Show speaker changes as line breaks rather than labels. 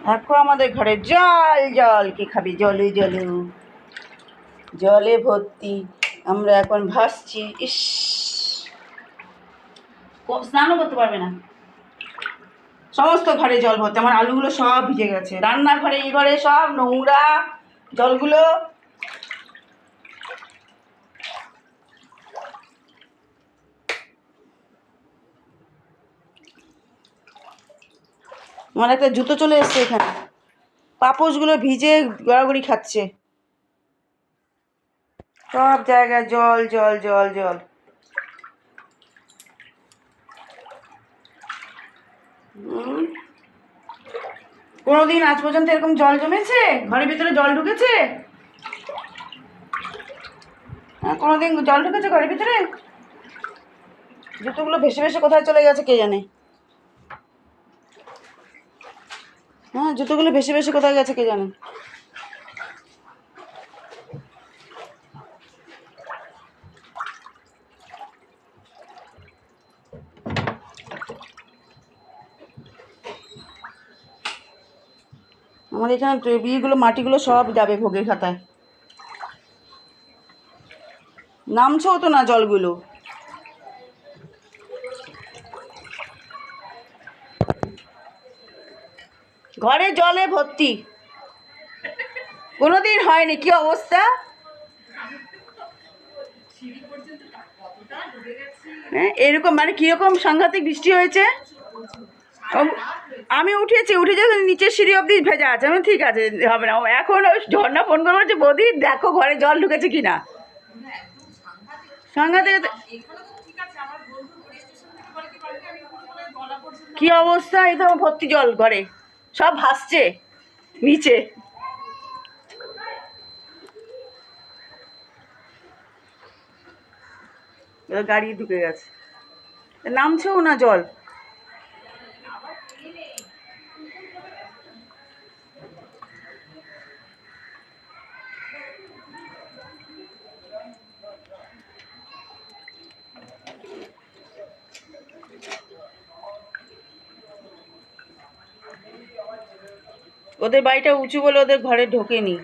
দেখো আমাদের ঘরে জল জল, কি খাবি? জলু জলু, জলে ভর্তি। আমরা এখন ভাসছি। ইস, স্নানও করতে পারবে না। সমস্ত ঘরে জল ভর্তি, আমার আলুগুলো সব ভিজে গেছে। রান্নার ঘরে, এই ঘরে সব নোংরা জলগুলো। আমার একটা জুতো চলে এসছে এখানে, পাপোশগুলো ভিজে গড়াগড়ি খাচ্ছে। সব জায়গায় জল জল জল জল। কোনোদিন আজ পর্যন্ত এরকম জল জমেছে? ঘরের ভিতরে জল ঢুকেছে? হ্যাঁ, কোনোদিন জল ঢুকেছে ঘরের ভিতরে? জুতোগুলো ভেসে ভেসে কোথায় চলে গেছে কে জানে। হ্যাঁ, জুতোগুলো ভেসে ভেসে কোথায় গেছে কে জানে। আমার এখানে বিয়েগুলো, মাটিগুলো সব যাবে ভোগের খাতায়। নামছেও তো না জলগুলো। ঘরে জলে ভর্তি, কোনোদিন হয়নি। কি অবস্থা! হ্যাঁ, এরকম মানে কিরকম সাংঘাতিক বৃষ্টি হয়েছে। আমি উঠেছি, উঠে যখন নিচের সিঁড়ি অবধি ভেজা আছে। আমি ঠিক আছে, হবে না। এখন ওই ঝর্ণা ফোন করে বলছে, বৌদি দেখো ঘরে জল ঢুকেছে কিনা। সাংঘাতিক। কি অবস্থা! এই তো ভর্তি জল ঘরে, সব ভাসছে নিচে। গাড়ি ঢুকে গেছে, নামছেও না জল। ওদের বাড়িটা উঁচু বলে ওদের ঘরে ঢোকেনি।